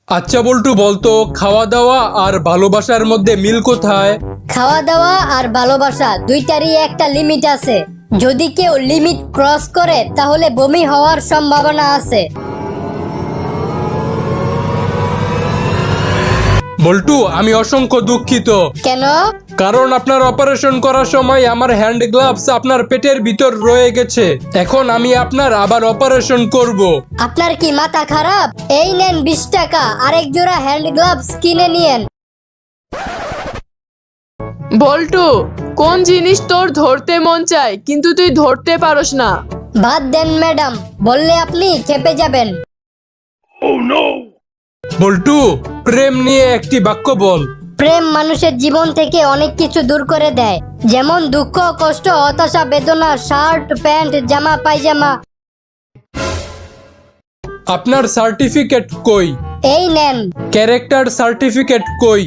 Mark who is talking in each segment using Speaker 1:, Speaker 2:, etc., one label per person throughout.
Speaker 1: আচ্ছা বল্টু, বলতো খাওয়া দাওয়া আর ভালোবাসার মধ্যে মিল কোথায়?
Speaker 2: খাওয়া দাওয়া আর ভালোবাসা দুইটারই একটা লিমিট আছে। যদি কেউ লিমিট ক্রস করে তাহলে বমি হওয়ার সম্ভাবনা আছে।
Speaker 1: বল্টু, আমি অসংখ্য দুঃখিত,
Speaker 2: কেন?
Speaker 1: কারণ আপনার অপারেশন করার সময় আমার হ্যান্ড গ্লাভস আপনার পেটের ভিতর রয়ে গেছে। এখন আমি আপনার আবার অপারেশন করব।
Speaker 2: আপনার কি মাথা খারাপ? এই নেন 20 টাকা, আরেক জোড়া হ্যান্ড গ্লাভস কিনে নিয়েন।
Speaker 3: বল্টু, কোন জিনিস তোর ধরতে মন চায় কিন্তু তুই ধরতে পারস না?
Speaker 2: বাদ দেন ম্যাডাম, বললে আপনি খেপে যাবেন।
Speaker 1: বল্টু, প্রেম নিয়ে একটি বাক্য বল।
Speaker 2: প্রেম মানুষের জীবন থেকে অনেক কিছু দূর করে দেয়, যেমন দুঃখ, কষ্ট, হতাশা, বেদনা, শার্ট, প্যান্ট, জামা, পায়জামা।
Speaker 1: আপনার সার্টিফিকেট কই?
Speaker 2: এই নেন।
Speaker 1: ক্যারেক্টার সার্টিফিকেট কই?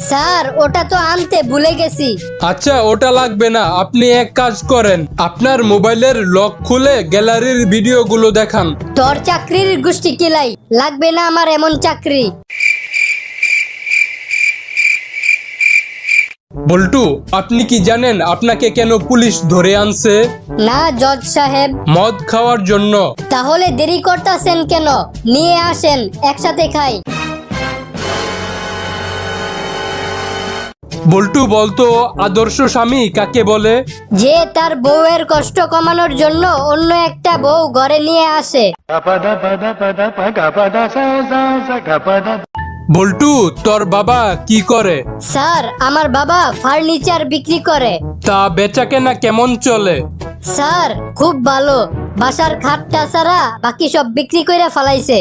Speaker 2: স্যার, ওটা তো আনতে ভুলে গেছি।
Speaker 1: আচ্ছা, ওটা লাগবে না। আপনি এক কাজ করেন, আপনার মোবাইলের লক খুলে গ্যালারির ভিডিওগুলো দেখান।
Speaker 2: তোর চাকরির গোষ্ঠী কিলাই, লাগবে না আমার এমন চাকরি।
Speaker 1: বল্টু, আপনি কি জানেন আপনাকে কেন পুলিশ ধরে আনছে?
Speaker 2: না জজ সাহেব।
Speaker 1: মদ খাওয়ার জন্য।
Speaker 2: তাহলে দেরি করতেছেন কেন? নিয়ে আসেন, একসাথে খাই।
Speaker 1: বল্টু, বলতো আদর্শ স্বামী কাকে বলে?
Speaker 2: যে তার বউয়ের কষ্ট কমানোর জন্য অন্য একটা বউ ঘরে নিয়ে আসে।
Speaker 1: বল্টু, তোর বাবা কি করে?
Speaker 2: স্যার, আমার বাবা ফার্নিচার বিক্রি করে।
Speaker 1: তা বেচা কেনা কেমন চলে?
Speaker 2: স্যার, খুব ভালো। বাসার খাটটা ছাড়া বাকি সব বিক্রি করে ফেলাইছে।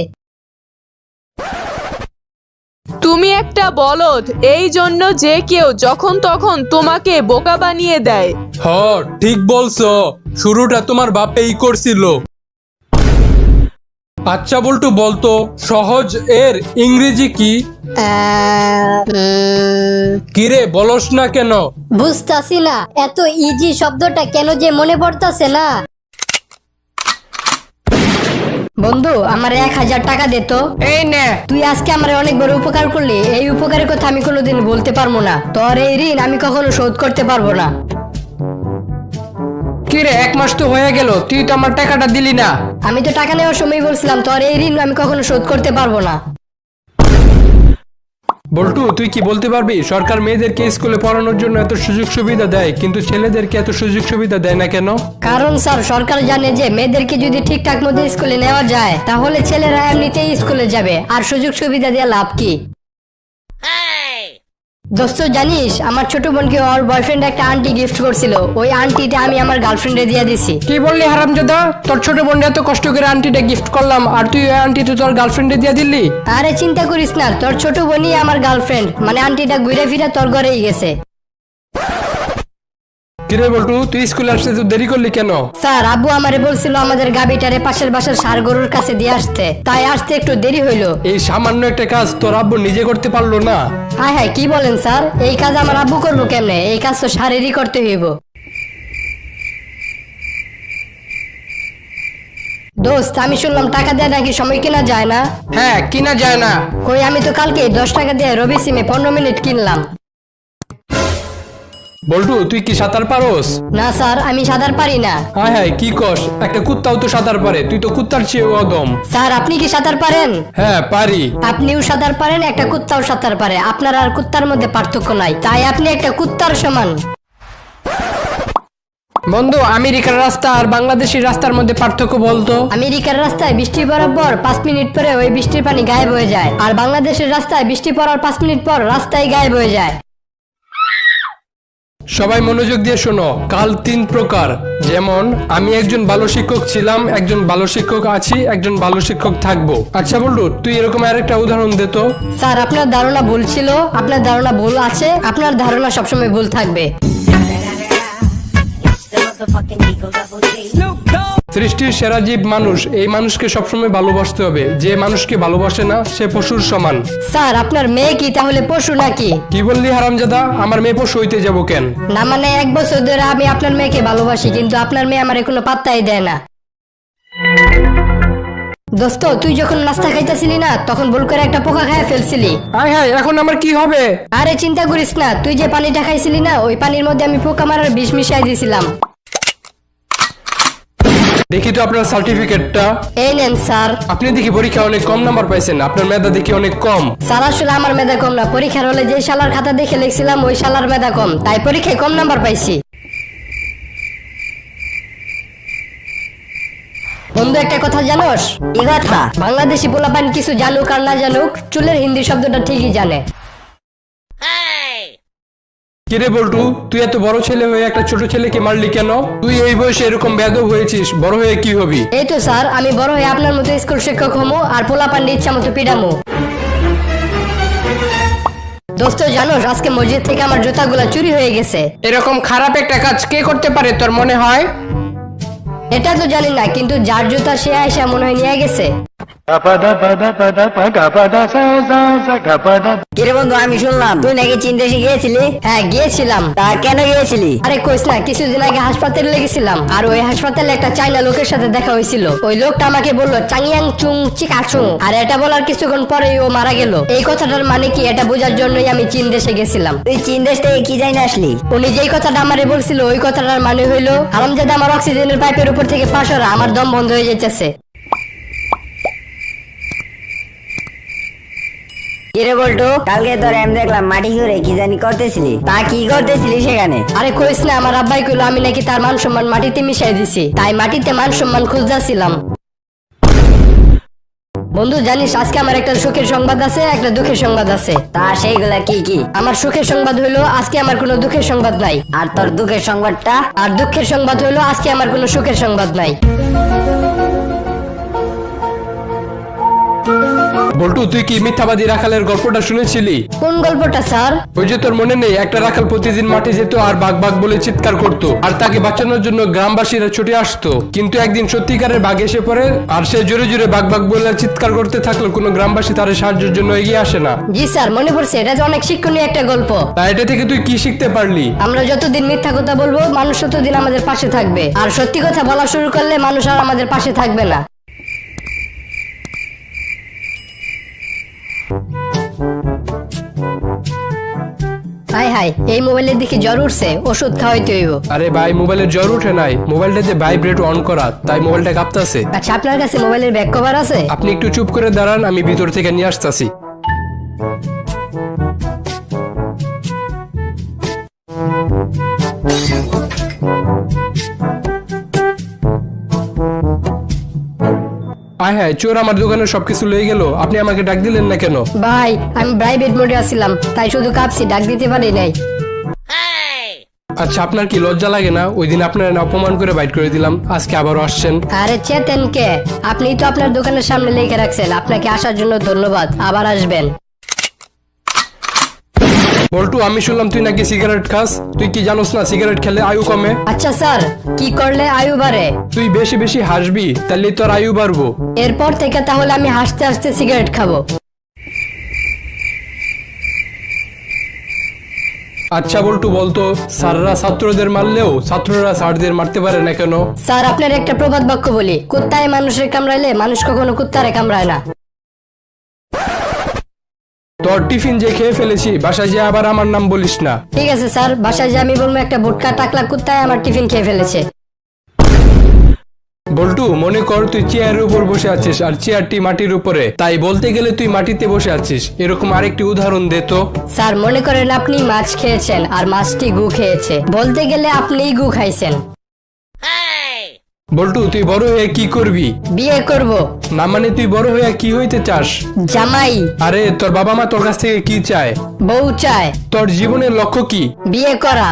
Speaker 3: তুমি একটা বলদ, এই জন্য যে কেউ যখন তখন তোমাকে বোকা বানিয়ে দেয়।
Speaker 1: হ, ঠিক বলছো। শুরুটা তোমার বাপেই করছিল। আচ্ছা বল্টু, বলতো সহজ এর ইংরেজি কি? কিরে, বলস না কেন?
Speaker 2: বুঝতাছি না, এত ইজি শব্দটা কেন যে মনে পড়তাছে না। বন্ধু, আমার 1000 টাকা দে তো।
Speaker 4: এই নে।
Speaker 2: তুই আজকে আমার অনেক বড় উপকার করলি। এই উপকারের কথা আমি কোনোদিন বলতে পারবো না। তোর এই ঋণ আমি কখনো শোধ করতে পারবো না।
Speaker 4: কিরে, 1 মাস তো হয়ে গেল, তুই তো আমার টাকাটা দিলি না।
Speaker 2: আমি তো টাকা নেওয়ার সময় বলছিলাম তোর এই ঋণ আমি কখনো শোধ করতে পারবো না।
Speaker 1: বল্টু, তুই কি বলতে পারবি সরকার মেয়েদেরকে স্কুলে পড়ানোর জন্য এত সুযোগ সুবিধা দেয়, কিন্তু ছেলেদেরকে এত সুযোগ সুবিধা দেয় না কেন?
Speaker 2: কারণ স্যার, সরকার জানে যে মেয়েদেরকে যদি ঠিকঠাক মতো স্কুলে নেওয়া যায় তাহলে ছেলেরা এমনিতেই স্কুলে যাবে, আর সুযোগ সুবিধা দিয়ে লাভ কি? দোস্ত, জানিস আমার ছোট বোনকে ওর বয়ফ্রেন্ড একটা আন্টি গিফট করছিল। ওই আন্টিটা আমি আমার গার্লফ্রেন্ডে দিয়ে দিছি।
Speaker 4: কি বললি হারামজাদা? তোর ছোট বোনটা এত কষ্ট করে আন্টিটা গিফট করলাম, আর তুই ওই আন্টিটা তোর গার্লফ্রেন্ডে দিয়ে দিলি?
Speaker 2: আরে চিন্তা করিস না, তোর ছোট বোনই আমার গার্লফ্রেন্ড, মানে আন্টিটা ঘুরে ফিরে তোর ঘরেই গেছে।
Speaker 1: কিরে বল্টু, তুই স্কুলে আসতে তো দেরি করলি কেন?
Speaker 2: স্যার, আব্বু আমারে বলছিল আমাদের গাবিটারে পাশের বাসার ষাঁড় গরুর কাছে দিয়ে আসতে, তাই আসতে একটু দেরি হইলো।
Speaker 1: এই সামান্য একটা কাজ তোর আব্বু নিজে করতে পারলো না?
Speaker 2: হায় হায়, কি বলেন স্যার? এই কাজ আমার আব্বু করবো কেমনে? এই কাজ তো ষাঁড়েরই করতে হইব। দোস্ত, আমি শুনলাম টাকা দিয়ে নাকি সময় কেনা যায় না।
Speaker 4: হ্যাঁ, কিনা যায় না।
Speaker 2: কই, আমি তো কালকে 10 টাকা দিয়ে রবি সিমে 15 মিনিট কিনলাম।
Speaker 1: বল্টু, তুই কি সাঁতার পারোস?
Speaker 2: না স্যার, আমি সাঁতার পারি না।
Speaker 1: হায় হায়, কি কস? একটা কুত্তাও তো সাঁতার পারে, তুই তো কুত্তার চেয়েও অদম।
Speaker 2: স্যার, আপনি কি সাঁতার পারেন?
Speaker 1: হ্যাঁ, পারি।
Speaker 2: আপনিও সাঁতার পারেন, একটা কুত্তাও সাঁতার পারে। আপনার আর কুত্তার মধ্যে পার্থক্য নাই, তাই আপনি একটা কুত্তার সমান।
Speaker 4: বন্ধু, আমেরিকার রাস্তা আর বাংলাদেশের রাস্তার মধ্যে পার্থক্য বলতো।
Speaker 2: আমেরিকার রাস্তায় বৃষ্টি পড়ার পর 5 মিনিট পরে ওই বৃষ্টির পানি গায়েব হয়ে যায়, আর বাংলাদেশের রাস্তায় বৃষ্টি পড়ার 5 মিনিট পর রাস্তায় গায়েব হয়ে যায়।
Speaker 1: সবাই মনোযোগ দিয়ে শোনো। কাল 3 প্রকার, যেমন আমি একজন ভালো শিক্ষক ছিলাম, একজন ভালো শিক্ষক আছি, একজন ভালো শিক্ষক থাকবো। আচ্ছা বল্টু, তুই এরকম আরেকটা উদাহরণ দে তো।
Speaker 2: স্যার, আপনার ধারণা ভুল ছিল, আপনার ধারণা ভুল আছে, আপনার ধারণা সবসময় ভুল থাকবে।
Speaker 1: সৃষ্টির সেরা জীব মানুষ, এই মানুষকে সবসময় ভালোবাসতে হবে। যে মানুষকে ভালোবাসে না সে পশুর সমান।
Speaker 2: স্যার, আপনার মেয়ে কি তাহলে পশু নাকি?
Speaker 1: কি বললি হারামজাদা? আমার মেয়ে পশু হইতে যাবো কেন?
Speaker 2: না মানে 1 বছর ধরে আমি আপনার মেয়েকে ভালোবাসি, কিন্তু আপনার মেয়ে আমার কোনো পাত্তাই দেয় না। দোস্ত তুই যখন নাস্তা খাইতেছিলি না তখন ভুল করে একটা পোকা খায় ফেলছিলি।
Speaker 1: হায় হায়, এখন আমার কি হবে?
Speaker 2: আরে চিন্তা করিস না, তুই যে পানিটা খাইছিলি না ওই পানির মধ্যে আমি পোকা মারার বিষ মিশাই দিয়েছিলাম।
Speaker 1: দেখি তো আপনার সার্টিফিকেটটা।
Speaker 2: এই নেন স্যার।
Speaker 1: আপনি দেখি পরীক্ষা অনেক কম নাম্বার পাইছেন, আপনার মেধা দেখি অনেক কম।
Speaker 2: স্যার আসলে আমার মেধা কম না, পরীক্ষার হলে যে শালার খাতা দেখে লিখছিলাম ওই শালার মেধা কম, তাই পরীক্ষায় কম নাম্বার পাইছি। বন্ধু একটা কথা জানোস?
Speaker 5: কি কথা?
Speaker 2: বাংলাদেশি পোলাপান কিছু জানুক আর না জানুক চুলের হিন্দি শব্দটা ঠিকই জানে।
Speaker 1: কিরে বল্টু, তুই এত বড় ছেলে হয়ে একটা ছোট ছেলেকে মারলি কেন? তুই এই বয়সে এরকম বেয়াদব হয়েছিস, বড় হয়ে কি হবি?
Speaker 2: এই তো স্যার, আমি বড় হয়ে আপনার মতো স্কুল শিক্ষক হমু আর পোলাপান্ডি ইচ্ছা মতো পিডামু। দোস্ত জানোস আজকে মসজিদ থেকে আমার জুতাগুলা চুরি হয়ে গেছে।
Speaker 4: এরকম খারাপ একটা কাজ কে করতে পারে তোর মনে হয়?
Speaker 2: এটা তো জানি না, কিন্তু যার জুতা সে আয়সা মনে হয় নিয়ে গেছে।
Speaker 5: কিরে বন্ধু, আমি শুনলাম তুই নাকি চীন দেশে গিয়েছিলি।
Speaker 2: হ্যাঁ গিয়েছিলাম।
Speaker 5: তা কেন গিয়েছিলি?
Speaker 2: আরে কইস না, কিছুদিন আগে হাসপাতালে লেগেছিলাম আর ওই হাসপাতালে একটা চাইনা লোকের সাথে দেখা হয়েছিল। ওই লোকটা আমাকে বললো চাংয়াং চুং চিকাচুং, আর এটা বলার কিছুক্ষণ পরেই ও মারা গেল। এই কথাটার মানে কি এটা বোঝার জন্যই আমি চীন দেশে গেছিলাম।
Speaker 5: তুই চীন দেশ থেকে কি জানি আসলি?
Speaker 2: উনি যেই কথাটা আমারে বলছিল ওই কথাটার মানে হইলো হারামজাদা আমার অক্সিজেনের পাইপের উপর থেকে পাশ হরা আমার দম বন্ধ হয়ে যাইতেছে।
Speaker 5: কিরে বল্টু, কালকে তোর আমি দেখলাম মাটি ঘুরে কি জানি করতেছিলি, তা কি করতেছিলি সেখানে?
Speaker 2: আরে কইস না, আমার আব্বাই কইলো আমি নাকি তার মান সম্মান মাটিতে মিশাই দিছি, তাই মাটিতে মান সম্মান খুঁজতেছিলাম। বন্ধু জানিস আজকে আমার একটা সুখের সংবাদ আছে, একটা দুঃখের সংবাদ আছে।
Speaker 5: তা সেইগুলা কি কি?
Speaker 2: আমার সুখের সংবাদ হইলো আজকে আমার কোনো দুঃখের সংবাদ নাই,
Speaker 5: আর তোর দুঃখের সংবাদটা?
Speaker 2: আর দুঃখের সংবাদ হইলো আজকে আমার কোনো সুখের সংবাদ নাই।
Speaker 1: বল্টু, তুই কি মিথ্যাবাদী রাখালের গল্পটা শুনেছিলি?
Speaker 2: কোন গল্পটা স্যার?
Speaker 1: ওই যে তোর মনে নেই, একটা রাখাল প্রতিদিন মাঠে যেত আর বাঘ বাঘ বলে চিৎকার করত, আর তাকে বাঁচানোর জন্য গ্রামবাসীরা ছুটে আসতো। কিন্তু একদিন সত্যিকারের বাঘ এসে পড়ে আর সে জোরে জোরে বাঘ বাঘ বলে চিৎকার করতে থাকলো, কোনো গ্রামবাসী তার সাহায্যের জন্য এগিয়ে আসে না।
Speaker 2: জি স্যার, মনে পড়ছে, এটা তো অনেক শিক্ষণীয় একটা গল্প।
Speaker 1: তা এটা থেকে তুই কি শিখতে পারলি?
Speaker 2: আমরা যতদিন মিথ্যা কথা বলবো মানুষ ততদিন আমাদের পাশে থাকবে, আর সত্যি কথা বলা শুরু করলে মানুষ আর আমাদের পাশে থাকবে না। হাই হাই, এই মোবাইলের দিকে জ্বর উঠছে, ওষুধ খাওয়াইতে হইব।
Speaker 1: আরে ভাই, মোবাইলের জ্বর উঠে নাই, মোবাইলটাতে ভাইব্রেট অন করা, তাই মোবাইলটা কাঁপতাছে।
Speaker 2: আচ্ছা আপনার কাছে মোবাইলের ব্যাক কভার আছে?
Speaker 1: আপনি একটু চুপ করে দাঁড়ান, আমি ভিতর থেকে নিয়ে আসতেছি। আয় হ্যাঁ, চোর আমার দোকানের সবকিছু লয়ে গেল, আপনি আমাকে ডাক দিলেন না কেন?
Speaker 2: ভাই আমি প্রাইভেট মোডে আছিলাম, তাই শুধু কাঁপছি, ডাক দিতে পারি নাই।
Speaker 1: আচ্ছা, আপনার কি লজ্জা লাগে না? ওই দিন আপনার অপমান করে বাইট করে দিলাম, আজকে আবারও আসছেন।
Speaker 2: আরে চেতেন কে, আপনি তো আপনার দোকানের সামনে লিখে রাখছেন, আপনাকে আসার জন্য ধন্যবাদ, আবার আসবেন।
Speaker 1: বল্টু, আমি শুনলাম তুই নাকি সিগারেট খাস, তুই কি জানোস না সিগারেট খেলে আয়ু কমে?
Speaker 2: আচ্ছা স্যার, কি করলে আয়ু বাড়ে?
Speaker 1: তুই বেশি বেশি হাসবি, তাহলে তোর আয়ু বাড়বো।
Speaker 2: এরপর থেকে তাহলে আমি হাসতে হাসতে সিগারেট খাবো।
Speaker 1: আচ্ছা বল্টু, বলতো স্যাররা ছাত্রদের মারলেও ছাত্ররা স্যারদের মারতে পারে না কেন?
Speaker 2: স্যার আপনার একটা প্রবাদ বাক্য বলি, কুত্তায় মানুষের কামড়াইলে মানুষ কখনো কুত্তারে কামড়ায় না।
Speaker 1: তোর টিফিন যে খেয়ে ফেলেছি, বাসায় যে আবার আমার নাম বলিস না।
Speaker 2: ঠিক আছে স্যার, বাসায় যে আমি বলবো একটা ভুটকা টাকলা কুত্তায় আমার টিফিন খেয়ে ফেলেছে।
Speaker 1: বল্টু, মনে কর তুই চেয়ারের উপর বসে আছিস আর চেয়ারটি মাটির উপরে, তাই বলতে গেলে তুই মাটিতে বসে আছিস, এরকম আরেকটি উদাহরণ দে তো।
Speaker 2: স্যার মনে করেন আপনি মাছ খেয়েছেন আর মাছটি গু খেয়েছে, বলতে গেলে আপনিই গু খাইছেন।
Speaker 1: বল্টু, তুই বড় হয়ে কি করবি?
Speaker 2: বিয়ে করব।
Speaker 1: না মানে তুই বড় হয়ে কি হইতে চাস?
Speaker 2: জামাই।
Speaker 1: আরে তোর বাবা মা তোর কাছ থেকে কি চায়?
Speaker 2: বউ চায়।
Speaker 1: তোর জীবনের লক্ষ্য কি?
Speaker 2: বিয়ে করা।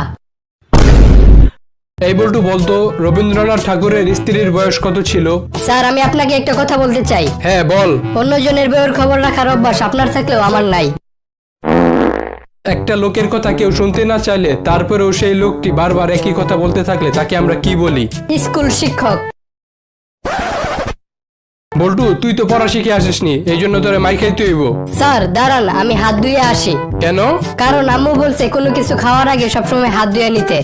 Speaker 1: এই বল্টু, বলতো রবীন্দ্রনাথ ঠাকুরের স্ত্রীর বয়স কত ছিল?
Speaker 2: স্যার আমি আপনাকে একটা কথা বলতে চাই।
Speaker 1: হ্যাঁ বল।
Speaker 2: অন্যজনের বউয়ের খবর রাখার অভ্যাস আপনার থাকলেও আমার নাই।
Speaker 1: একটা লোকের কথা কেউ শুনতে না চাইলে তারপরেও সেই লোকটি বারবার একই কথা বলতে থাকলে তাকে আমরা কি বলি?
Speaker 2: স্কুল শিক্ষক।
Speaker 1: বল্টু, তুই তো পড়া শিখে আসিসনি, এই জন্য তোরে মাই খাইতে হইব।
Speaker 2: স্যার দাঁড়ান, আমি হাত ধুয়ে আসি।
Speaker 1: কেন?
Speaker 2: কারণ আম্মু বলছে কোনো কিছু খাওয়ার আগে সবসময় হাত ধুয়ে নিতে।